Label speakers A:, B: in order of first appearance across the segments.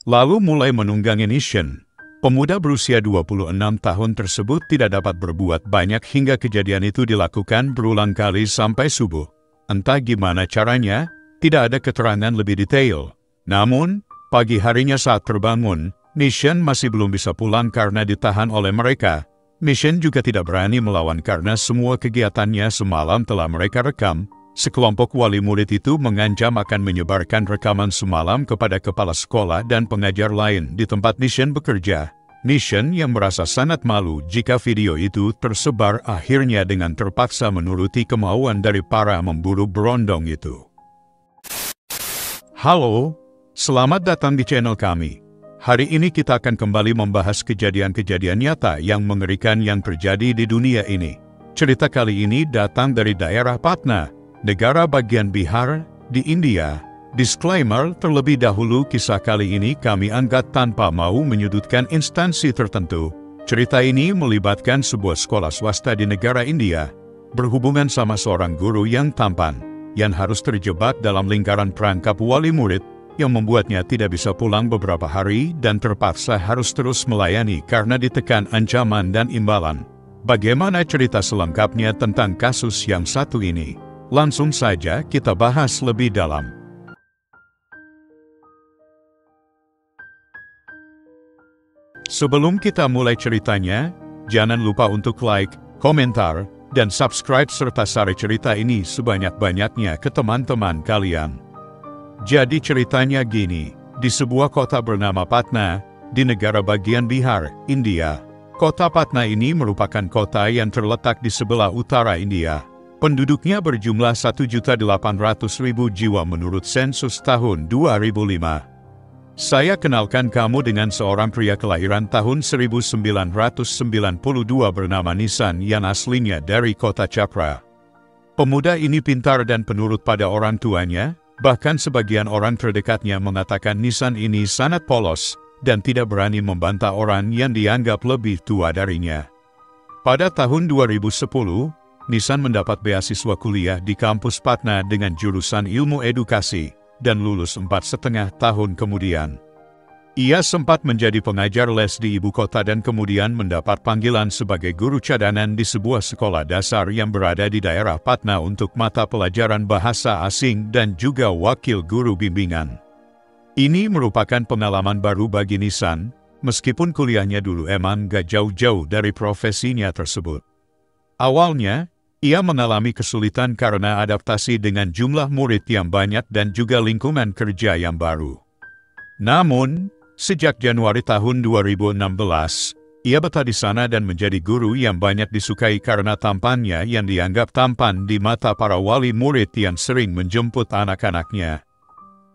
A: lalu mulai menunggangi Nishan. Pemuda berusia 26 tahun tersebut tidak dapat berbuat banyak hingga kejadian itu dilakukan berulang kali sampai subuh. Entah gimana caranya, tidak ada keterangan lebih detail. Namun, pagi harinya saat terbangun, Nishan masih belum bisa pulang karena ditahan oleh mereka. Nishan juga tidak berani melawan karena semua kegiatannya semalam telah mereka rekam. Sekelompok wali murid itu mengancam akan menyebarkan rekaman semalam kepada kepala sekolah dan pengajar lain di tempat Nishan bekerja. Nishan yang merasa sangat malu jika video itu tersebar akhirnya dengan terpaksa menuruti kemauan dari para memburu berondong itu. Halo, selamat datang di channel kami. Hari ini kita akan kembali membahas kejadian-kejadian nyata yang mengerikan yang terjadi di dunia ini. Cerita kali ini datang dari daerah Patna, negara bagian Bihar, di India. Disclaimer, terlebih dahulu kisah kali ini kami angkat tanpa mau menyudutkan instansi tertentu. Cerita ini melibatkan sebuah sekolah swasta di negara India, berhubungan sama seorang guru yang tampan, yang harus terjebak dalam lingkaran perangkap wali murid, yang membuatnya tidak bisa pulang beberapa hari dan terpaksa harus terus melayani karena ditekan ancaman dan imbalan. Bagaimana cerita selengkapnya tentang kasus yang satu ini? Langsung saja kita bahas lebih dalam. Sebelum kita mulai ceritanya, jangan lupa untuk like, komentar, dan subscribe serta share cerita ini sebanyak-banyaknya ke teman-teman kalian. Jadi ceritanya gini, di sebuah kota bernama Patna, di negara bagian Bihar, India. Kota Patna ini merupakan kota yang terletak di sebelah utara India. Penduduknya berjumlah 1.800.000 jiwa menurut sensus tahun 2005. Saya kenalkan kamu dengan seorang pria kelahiran tahun 1992 bernama Nissan yang aslinya dari kota Chhapra. Pemuda ini pintar dan penurut pada orang tuanya, bahkan sebagian orang terdekatnya mengatakan Nissan ini sangat polos dan tidak berani membantah orang yang dianggap lebih tua darinya. Pada tahun 2010, Nissan mendapat beasiswa kuliah di kampus Patna dengan jurusan ilmu edukasi, dan lulus 4,5 tahun kemudian. Ia sempat menjadi pengajar les di ibu kota dan kemudian mendapat panggilan sebagai guru cadangan di sebuah sekolah dasar yang berada di daerah Patna untuk mata pelajaran bahasa asing dan juga wakil guru bimbingan. Ini merupakan pengalaman baru bagi Nissan, meskipun kuliahnya dulu emang gak jauh-jauh dari profesinya tersebut. Awalnya, ia mengalami kesulitan karena adaptasi dengan jumlah murid yang banyak dan juga lingkungan kerja yang baru. Namun, sejak Januari tahun 2016, ia betah di sana dan menjadi guru yang banyak disukai karena tampannya yang dianggap tampan di mata para wali murid yang sering menjemput anak-anaknya.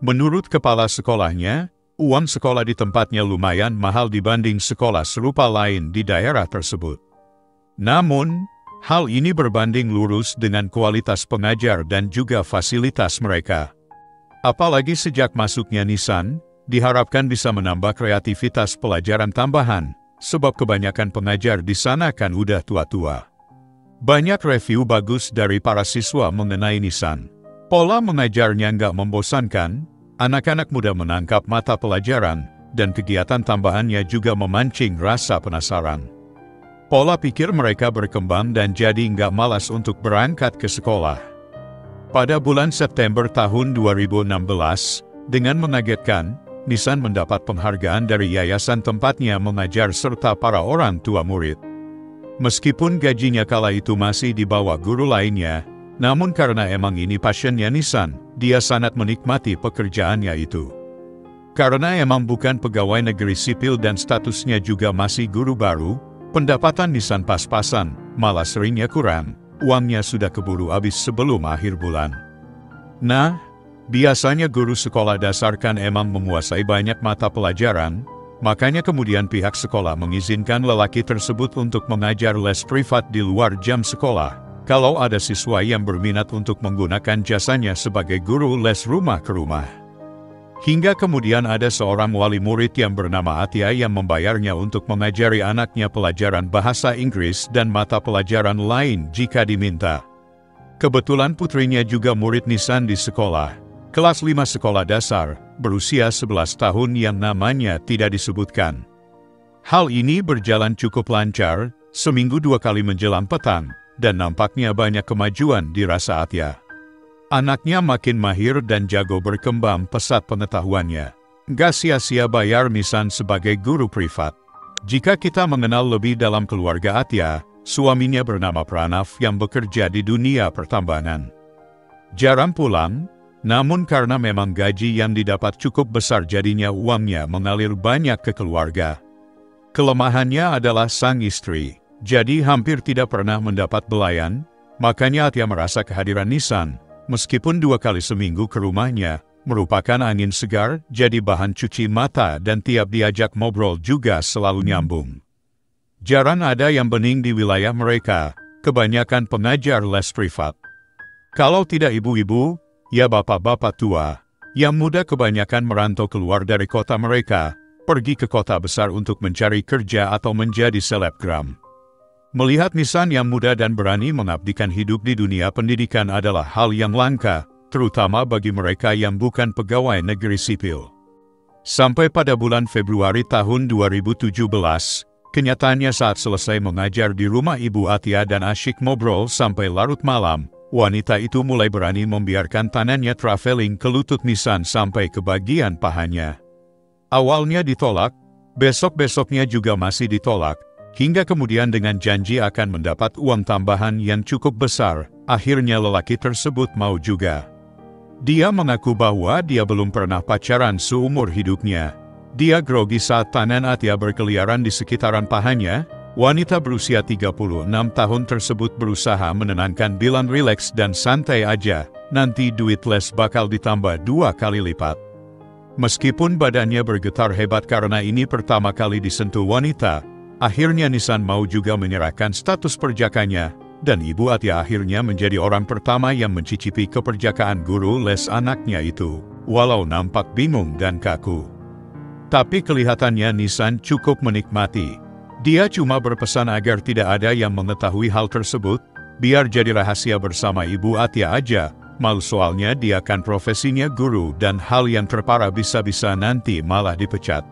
A: Menurut kepala sekolahnya, uang sekolah di tempatnya lumayan mahal dibanding sekolah serupa lain di daerah tersebut. Namun, hal ini berbanding lurus dengan kualitas pengajar dan juga fasilitas mereka. Apalagi sejak masuknya Nissan, diharapkan bisa menambah kreativitas pelajaran tambahan, sebab kebanyakan pengajar di sana kan udah tua-tua. Banyak review bagus dari para siswa mengenai Nissan. Pola mengajarnya nggak membosankan, anak-anak mudah menangkap mata pelajaran, dan kegiatan tambahannya juga memancing rasa penasaran. Pola pikir mereka berkembang dan jadi nggak malas untuk berangkat ke sekolah. Pada bulan September tahun 2016, dengan mengagetkan, Nissan mendapat penghargaan dari yayasan tempatnya mengajar serta para orang tua murid. Meskipun gajinya kala itu masih di bawah guru lainnya, namun karena emang ini passionnya Nissan, dia sangat menikmati pekerjaannya itu. Karena emang bukan pegawai negeri sipil dan statusnya juga masih guru baru, pendapatan Nissan pas-pasan, malah seringnya kurang, uangnya sudah keburu habis sebelum akhir bulan. Nah, biasanya guru sekolah dasar kan emang menguasai banyak mata pelajaran, makanya kemudian pihak sekolah mengizinkan lelaki tersebut untuk mengajar les privat di luar jam sekolah, kalau ada siswa yang berminat untuk menggunakan jasanya sebagai guru les rumah ke rumah. Hingga kemudian ada seorang wali murid yang bernama Atia yang membayarnya untuk mengajari anaknya pelajaran bahasa Inggris dan mata pelajaran lain jika diminta. Kebetulan putrinya juga murid Nissan di sekolah. kelas 5 sekolah dasar, berusia 11 tahun yang namanya tidak disebutkan. Hal ini berjalan cukup lancar, seminggu 2 kali menjelang petang, dan nampaknya banyak kemajuan dirasa Atia. Anaknya makin mahir dan jago berkembang pesat pengetahuannya. Gak sia-sia bayar Nisan sebagai guru privat. Jika kita mengenal lebih dalam keluarga Atia, suaminya bernama Pranav yang bekerja di dunia pertambangan. Jarang pulang, namun karena memang gaji yang didapat cukup besar jadinya uangnya mengalir banyak ke keluarga. Kelemahannya adalah sang istri, jadi hampir tidak pernah mendapat belayan, makanya Atia merasa kehadiran Nisan, meskipun 2 kali seminggu ke rumahnya, merupakan angin segar, jadi bahan cuci mata dan tiap diajak ngobrol juga selalu nyambung. Jarang ada yang bening di wilayah mereka, kebanyakan pengajar les privat. Kalau tidak ibu-ibu, ya bapak-bapak tua, yang muda kebanyakan merantau keluar dari kota mereka, pergi ke kota besar untuk mencari kerja atau menjadi selebgram. Melihat Nisan yang muda dan berani mengabdikan hidup di dunia pendidikan adalah hal yang langka, terutama bagi mereka yang bukan pegawai negeri sipil. Sampai pada bulan Februari tahun 2017, kenyataannya saat selesai mengajar di rumah Ibu Atia dan asyik ngobrol sampai larut malam, wanita itu mulai berani membiarkan tangannya traveling ke lutut Nisan sampai ke bagian pahanya. Awalnya ditolak, besok-besoknya juga masih ditolak, hingga kemudian dengan janji akan mendapat uang tambahan yang cukup besar, akhirnya lelaki tersebut mau juga. Dia mengaku bahwa dia belum pernah pacaran seumur hidupnya. Dia grogi saat tangan Atia berkeliaran di sekitaran pahanya. Wanita berusia 36 tahun tersebut berusaha menenangkan bilang rileks dan santai aja, nanti duit les bakal ditambah 2 kali lipat. Meskipun badannya bergetar hebat karena ini pertama kali disentuh wanita, akhirnya Nisan mau juga menyerahkan status perjakanya, dan Ibu Atia akhirnya menjadi orang pertama yang mencicipi keperjakaan guru les anaknya itu, walau nampak bingung dan kaku. Tapi kelihatannya Nisan cukup menikmati. Dia cuma berpesan agar tidak ada yang mengetahui hal tersebut, biar jadi rahasia bersama Ibu Atia aja, malu soalnya dia kan profesinya guru dan hal yang terparah bisa-bisa nanti malah dipecat.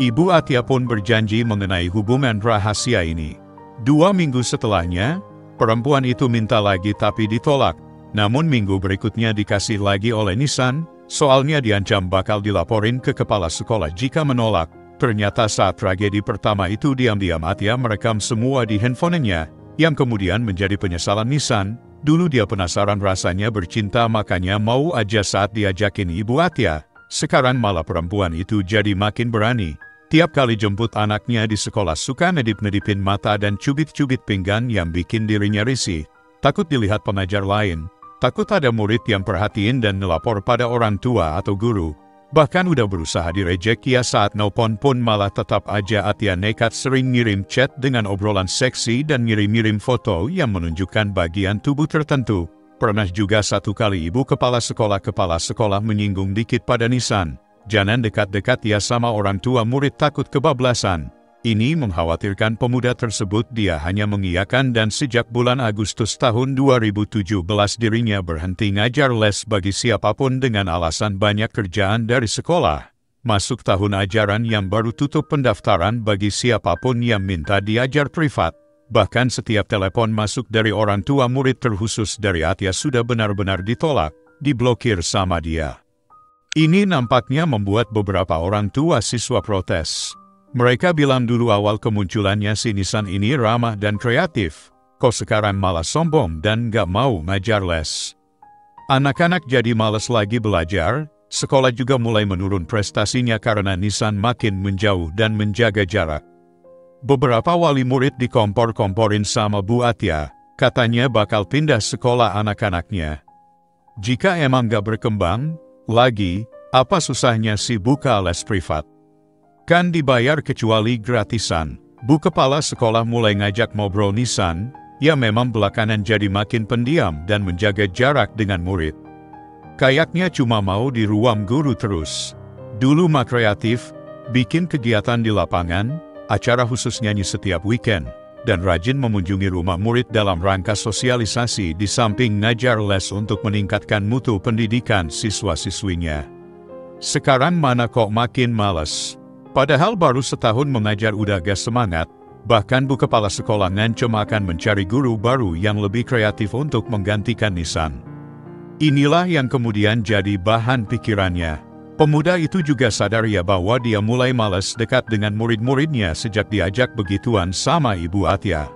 A: Ibu Atia pun berjanji mengenai hubungan rahasia ini. 2 minggu setelahnya, perempuan itu minta lagi tapi ditolak, namun minggu berikutnya dikasih lagi oleh Nisan, soalnya diancam bakal dilaporin ke kepala sekolah jika menolak. Ternyata saat tragedi pertama itu diam-diam Atia merekam semua di handphonenya, yang kemudian menjadi penyesalan Nisan. Dulu dia penasaran rasanya bercinta makanya mau aja saat diajakin Ibu Atia, sekarang malah perempuan itu jadi makin berani. Tiap kali jemput anaknya di sekolah suka ngedip-ngedipin mata dan cubit-cubit pinggang yang bikin dirinya risih. Takut dilihat pengajar lain, takut ada murid yang perhatiin dan nelapor pada orang tua atau guru. Bahkan udah berusaha direjek ya saat nelpon pun malah tetap aja Atia nekat sering ngirim chat dengan obrolan seksi dan ngirim-ngirim foto yang menunjukkan bagian tubuh tertentu. Pernah juga 1 kali ibu kepala sekolah menyinggung dikit pada Nisan. Jangan dekat-dekat ya sama orang tua murid takut kebablasan. Ini mengkhawatirkan pemuda tersebut. Dia hanya mengiyakan dan sejak bulan Agustus tahun 2017 dirinya berhenti ngajar les bagi siapapun dengan alasan banyak kerjaan dari sekolah. Masuk tahun ajaran yang baru tutup pendaftaran bagi siapapun yang minta diajar privat. Bahkan setiap telepon masuk dari orang tua murid terkhusus dari Atia sudah benar-benar ditolak, diblokir sama dia. Ini nampaknya membuat beberapa orang tua siswa protes. Mereka bilang dulu awal kemunculannya si Nisan ini ramah dan kreatif, kok sekarang malah sombong dan gak mau ngajar les. Anak-anak jadi malas lagi belajar, sekolah juga mulai menurun prestasinya karena Nisan makin menjauh dan menjaga jarak. Beberapa wali murid dikompor-komporin sama Bu Atia, katanya bakal pindah sekolah anak-anaknya. Jika emang gak berkembang lagi, apa susahnya sih buka les privat? Kan dibayar kecuali gratisan. Bu kepala sekolah mulai ngajak ngobrol Nisan, ya memang belakangan jadi makin pendiam dan menjaga jarak dengan murid. Kayaknya cuma mau di ruang guru terus. Dulu mah kreatif, bikin kegiatan di lapangan, acara khusus nyanyi setiap weekend. dan rajin mengunjungi rumah murid dalam rangka sosialisasi di samping ngajar les untuk meningkatkan mutu pendidikan siswa-siswinya. Sekarang mana kok makin males. Padahal baru setahun mengajar udah gak semangat, bahkan Bu Kepala Sekolah ngancam akan mencari guru baru yang lebih kreatif untuk menggantikan Nisan. Inilah yang kemudian jadi bahan pikirannya. Pemuda itu juga sadar ya bahwa dia mulai malas dekat dengan murid-muridnya sejak diajak begituan sama Ibu Atia.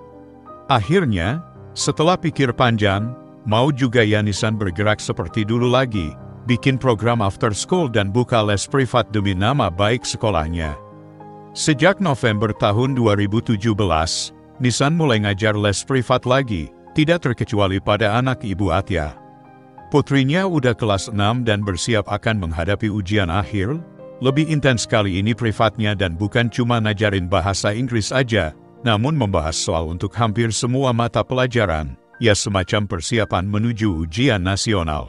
A: Akhirnya, setelah pikir panjang, mau juga ya Nisan bergerak seperti dulu lagi, bikin program after school dan buka les privat demi nama baik sekolahnya. Sejak November tahun 2017, Nisan mulai ngajar les privat lagi, tidak terkecuali pada anak Ibu Atia. Putrinya udah kelas 6 dan bersiap akan menghadapi ujian akhir. Lebih intens kali ini privatnya dan bukan cuma ngajarin bahasa Inggris aja, namun membahas soal untuk hampir semua mata pelajaran, ya semacam persiapan menuju ujian nasional.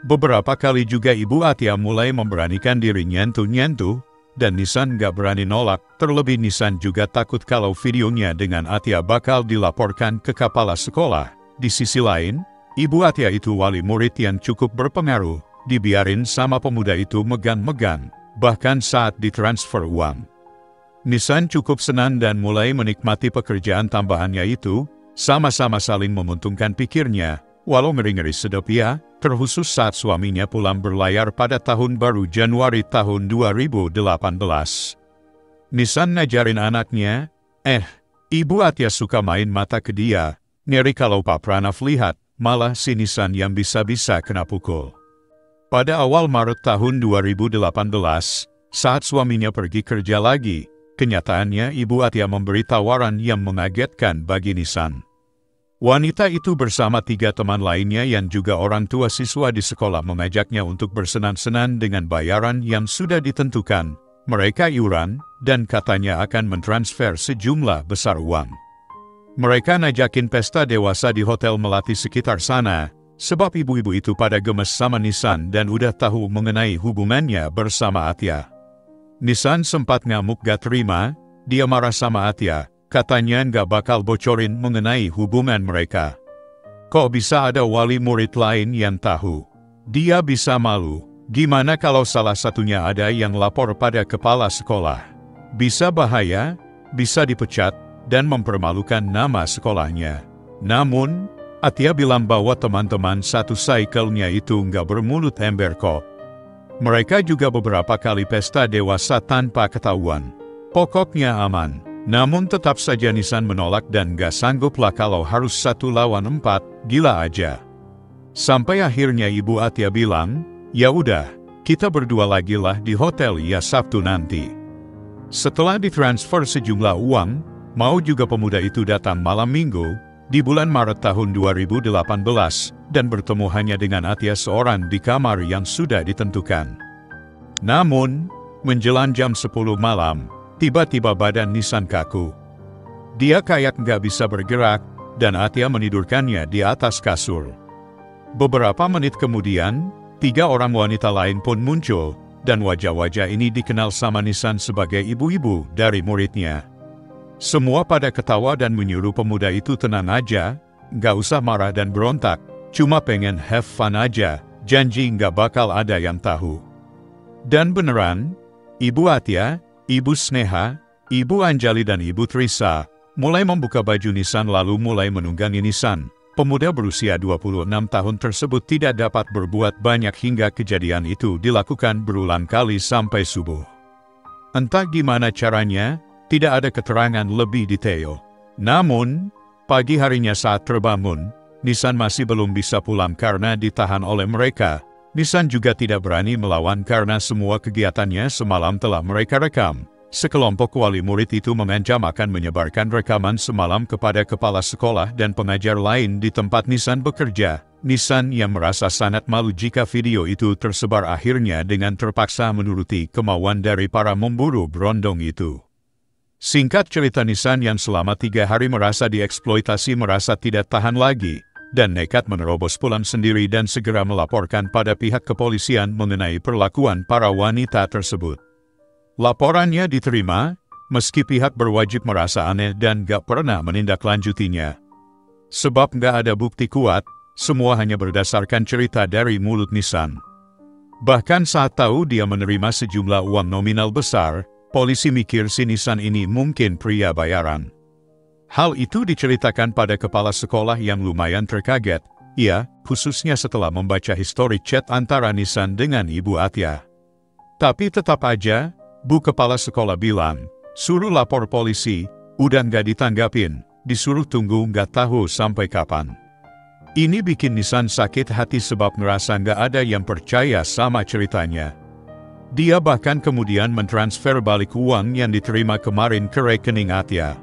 A: Beberapa kali juga Ibu Atia mulai memberanikan diri nyentuh-nyentuh, dan Nisan gak berani nolak, terlebih Nisan juga takut kalau videonya dengan Atia bakal dilaporkan ke kepala sekolah. Di sisi lain, Ibu Atia itu wali murid yang cukup berpengaruh, dibiarin sama pemuda itu megang-megang, bahkan saat ditransfer uang. Nisan cukup senang dan mulai menikmati pekerjaan tambahannya itu, sama-sama saling menguntungkan pikirnya, walau ngeri-ngeri sedap ya, terkhusus saat suaminya pulang berlayar pada tahun baru Januari tahun 2018. Nisan ngajarin anaknya, Ibu Atia suka main mata ke dia, ngeri kalau Pak Pranaf lihat, malah si Nisan yang bisa-bisa kena pukul. Pada awal Maret tahun 2018, saat suaminya pergi kerja lagi, kenyataannya Ibu Atia memberi tawaran yang mengagetkan bagi Nisan. Wanita itu bersama 3 teman lainnya yang juga orang tua siswa di sekolah mengajaknya untuk bersenang-senang dengan bayaran yang sudah ditentukan, mereka iuran, dan katanya akan mentransfer sejumlah besar uang. Mereka ngajakin pesta dewasa di hotel melati sekitar sana, sebab ibu-ibu itu pada gemes sama Nisan dan udah tahu mengenai hubungannya bersama Atia. Nisan sempat ngamuk gak terima, dia marah sama Atia, katanya gak bakal bocorin mengenai hubungan mereka. Kok bisa ada wali murid lain yang tahu? Dia bisa malu, gimana kalau salah satunya ada yang lapor pada kepala sekolah? Bisa bahaya, bisa dipecat, dan mempermalukan nama sekolahnya. Namun, Atia bilang bahwa teman-teman satu cycle-nya itu nggak bermulut ember kok. Mereka juga beberapa kali pesta dewasa tanpa ketahuan. Pokoknya aman. Namun tetap saja Nisan menolak dan nggak sanggup lah kalau harus 1 lawan 4, gila aja. Sampai akhirnya Ibu Atia bilang, ya udah, kita berdua lagi lah di hotel ya Sabtu nanti. Setelah ditransfer sejumlah uang, mau juga pemuda itu datang malam minggu, di bulan Maret tahun 2018, dan bertemu hanya dengan Atia seorang di kamar yang sudah ditentukan. Namun, menjelang jam 10 malam, tiba-tiba badan Nisan kaku. Dia kayak nggak bisa bergerak, dan Atia menidurkannya di atas kasur. Beberapa menit kemudian, 3 orang wanita lain pun muncul, dan wajah-wajah ini dikenal sama Nisan sebagai ibu-ibu dari muridnya. Semua pada ketawa dan menyuruh pemuda itu tenang aja, nggak usah marah dan berontak, cuma pengen have fun aja, janji nggak bakal ada yang tahu. Dan beneran, Ibu Atia, Ibu Sneha, Ibu Anjali dan Ibu Trisa mulai membuka baju Nisan lalu mulai menunggangi Nisan. Pemuda berusia 26 tahun tersebut tidak dapat berbuat banyak hingga kejadian itu dilakukan berulang kali sampai subuh. Entah gimana caranya, tidak ada keterangan lebih detail. Namun, pagi harinya saat terbangun, Nisan masih belum bisa pulang karena ditahan oleh mereka. Nisan juga tidak berani melawan karena semua kegiatannya semalam telah mereka rekam. Sekelompok wali murid itu mengancam akan menyebarkan rekaman semalam kepada kepala sekolah dan pengajar lain di tempat Nisan bekerja. Nisan yang merasa sangat malu jika video itu tersebar akhirnya dengan terpaksa menuruti kemauan dari para memburu berondong itu. Singkat cerita Nisan yang selama 3 hari merasa dieksploitasi merasa tidak tahan lagi, dan nekat menerobos pulang sendiri dan segera melaporkan pada pihak kepolisian mengenai perlakuan para wanita tersebut. Laporannya diterima, meski pihak berwajib merasa aneh dan gak pernah menindaklanjutinya. Sebab gak ada bukti kuat, semua hanya berdasarkan cerita dari mulut Nissan. Bahkan saat tahu dia menerima sejumlah uang nominal besar, polisi mikir si Nissan ini mungkin pria bayaran. Hal itu diceritakan pada kepala sekolah yang lumayan terkaget, ya, khususnya setelah membaca histori chat antara Nissan dengan Ibu Atia. Tapi tetap aja, Bu Kepala Sekolah bilang, suruh lapor polisi, udah nggak ditanggapin, disuruh tunggu nggak tahu sampai kapan. Ini bikin Nissan sakit hati sebab ngerasa nggak ada yang percaya sama ceritanya. Dia bahkan kemudian mentransfer balik uang yang diterima kemarin ke rekening Atia.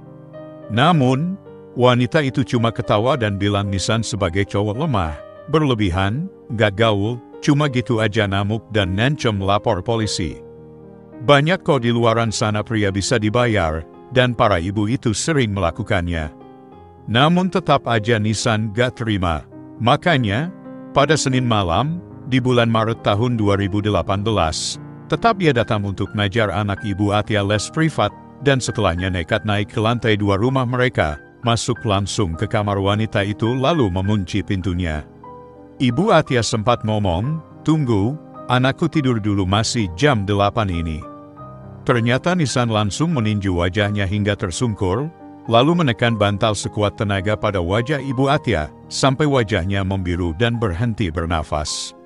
A: Namun, wanita itu cuma ketawa dan bilang Nissan sebagai cowok lemah, berlebihan, gak gaul, cuma gitu aja namuk dan ngancem lapor polisi. Banyak kok di luaran sana pria bisa dibayar, dan para ibu itu sering melakukannya. Namun tetap aja Nissan gak terima. Makanya, pada Senin malam, di bulan Maret tahun 2018, tetap ia datang untuk ngajar anak Ibu Atia les privat, dan setelahnya nekat naik ke lantai 2 rumah mereka, masuk langsung ke kamar wanita itu lalu mengunci pintunya. Ibu Atia sempat ngomong, "Tunggu, anakku tidur dulu masih jam 8 ini." Ternyata Nissan langsung meninju wajahnya hingga tersungkur, lalu menekan bantal sekuat tenaga pada wajah Ibu Atia, sampai wajahnya membiru dan berhenti bernafas.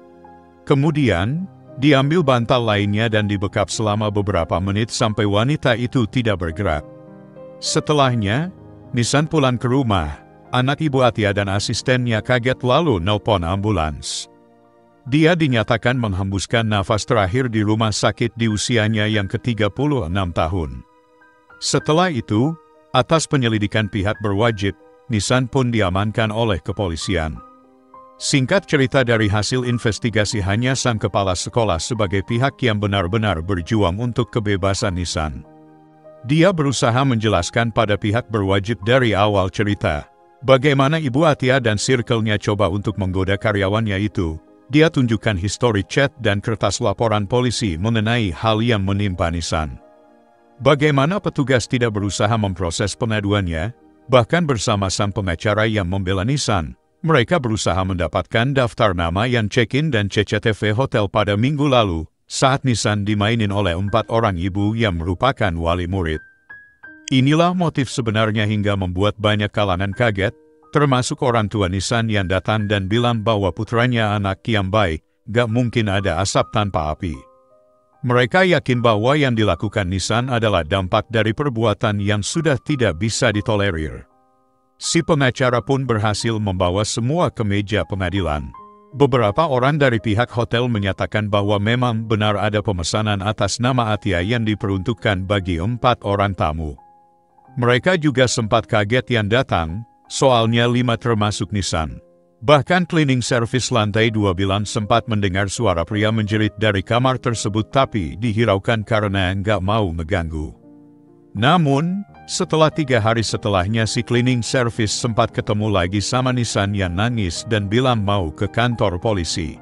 A: Kemudian, diambil bantal lainnya dan dibekap selama beberapa menit sampai wanita itu tidak bergerak. Setelahnya, Nissan pulang ke rumah. Anak Ibu Atia dan asistennya kaget lalu nelpon ambulans. Dia dinyatakan menghembuskan nafas terakhir di rumah sakit di usianya yang ke-36 tahun. Setelah itu, atas penyelidikan pihak berwajib, Nissan pun diamankan oleh kepolisian. Singkat cerita dari hasil investigasi hanya sang kepala sekolah sebagai pihak yang benar-benar berjuang untuk kebebasan Nissan. Dia berusaha menjelaskan pada pihak berwajib dari awal cerita, bagaimana Ibu Atia dan circle-nya coba untuk menggoda karyawannya itu. Dia tunjukkan histori chat dan kertas laporan polisi mengenai hal yang menimpa Nissan. Bagaimana petugas tidak berusaha memproses pengaduannya, bahkan bersama sang pengacara yang membela Nissan. Mereka berusaha mendapatkan daftar nama yang check-in dan CCTV hotel pada minggu lalu, saat Nissan dimainin oleh 4 orang ibu yang merupakan wali murid. Inilah motif sebenarnya hingga membuat banyak kalangan kaget, termasuk orang tua Nissan yang datang dan bilang bahwa putranya anak yang baik, gak mungkin ada asap tanpa api. Mereka yakin bahwa yang dilakukan Nissan adalah dampak dari perbuatan yang sudah tidak bisa ditolerir. Si pengacara pun berhasil membawa semua ke meja pengadilan. Beberapa orang dari pihak hotel menyatakan bahwa memang benar ada pemesanan atas nama Atia yang diperuntukkan bagi 4 orang tamu. Mereka juga sempat kaget yang datang, soalnya 5 termasuk Nissan. Bahkan cleaning service lantai 2 bilang sempat mendengar suara pria menjerit dari kamar tersebut tapi dihiraukan karena nggak mau mengganggu. Namun, setelah 3 hari setelahnya si cleaning service sempat ketemu lagi sama Nissan yang nangis dan bilang mau ke kantor polisi.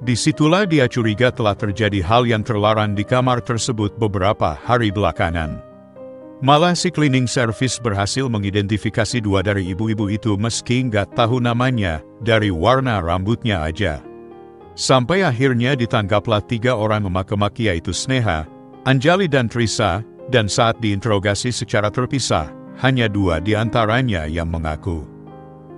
A: Disitulah dia curiga telah terjadi hal yang terlarang di kamar tersebut beberapa hari belakangan. Malah si cleaning service berhasil mengidentifikasi 2 dari ibu-ibu itu meski nggak tahu namanya, dari warna rambutnya aja. Sampai akhirnya ditangkaplah 3 orang emak-emak yaitu Sneha, Anjali dan Trisa. Dan saat diinterogasi secara terpisah, hanya 2 di antaranya yang mengaku.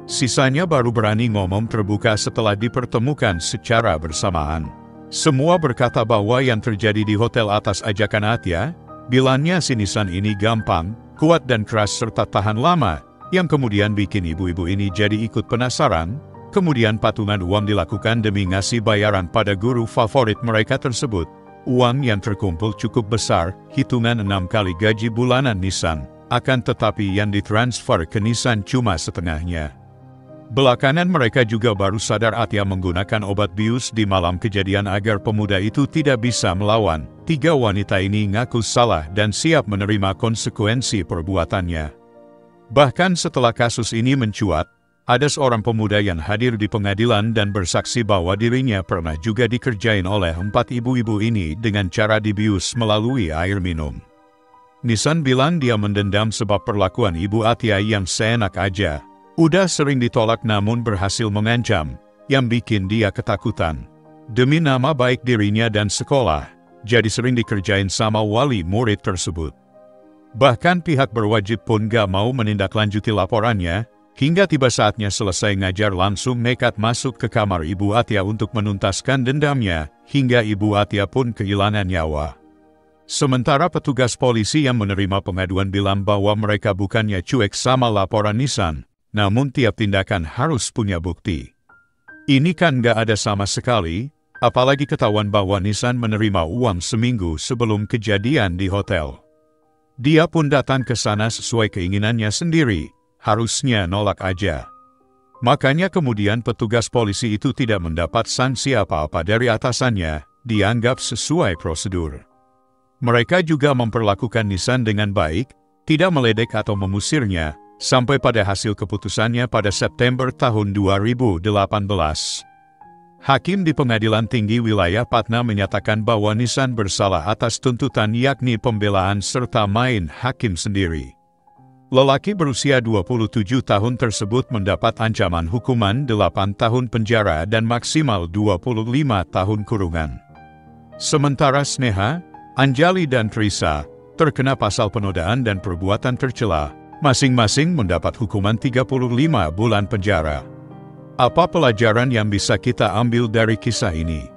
A: Sisanya baru berani ngomong terbuka setelah dipertemukan secara bersamaan. Semua berkata bahwa yang terjadi di hotel atas ajakan Atia, bilangnya si Nissan ini gampang, kuat dan keras serta tahan lama, yang kemudian bikin ibu-ibu ini jadi ikut penasaran, kemudian patungan uang dilakukan demi ngasih bayaran pada guru favorit mereka tersebut. Uang yang terkumpul cukup besar, hitungan 6 kali gaji bulanan Nissan, akan tetapi yang ditransfer ke Nissan cuma setengahnya. Belakangan mereka juga baru sadar Atia menggunakan obat bius di malam kejadian agar pemuda itu tidak bisa melawan. 3 wanita ini ngaku salah dan siap menerima konsekuensi perbuatannya. Bahkan setelah kasus ini mencuat, ada seorang pemuda yang hadir di pengadilan dan bersaksi bahwa dirinya pernah juga dikerjain oleh 4 ibu-ibu ini dengan cara dibius melalui air minum. Nissan bilang dia mendendam sebab perlakuan Ibu Atia yang seenak aja. Udah sering ditolak namun berhasil mengancam, yang bikin dia ketakutan. Demi nama baik dirinya dan sekolah, jadi sering dikerjain sama wali murid tersebut. Bahkan pihak berwajib pun gak mau menindaklanjuti laporannya, hingga tiba saatnya selesai ngajar langsung nekat masuk ke kamar Ibu Atia untuk menuntaskan dendamnya, hingga Ibu Atia pun kehilangan nyawa. Sementara petugas polisi yang menerima pengaduan bilang bahwa mereka bukannya cuek sama laporan Nissan, namun tiap tindakan harus punya bukti. Ini kan gak ada sama sekali, apalagi ketahuan bahwa Nissan menerima uang seminggu sebelum kejadian di hotel. Dia pun datang ke sana sesuai keinginannya sendiri, harusnya nolak aja. Makanya kemudian petugas polisi itu tidak mendapat sanksi apa-apa dari atasannya, dianggap sesuai prosedur. Mereka juga memperlakukan Nissan dengan baik, tidak meledek atau memusirnya, sampai pada hasil keputusannya pada September tahun 2018. Hakim di Pengadilan Tinggi Wilayah Patna menyatakan bahwa Nissan bersalah atas tuntutan yakni pembelaan serta main hakim sendiri. Lelaki berusia 27 tahun tersebut mendapat ancaman hukuman 8 tahun penjara dan maksimal 25 tahun kurungan. Sementara Sneha, Anjali dan Trisa terkena pasal penodaan dan perbuatan tercela, masing-masing mendapat hukuman 35 bulan penjara. Apa pelajaran yang bisa kita ambil dari kisah ini?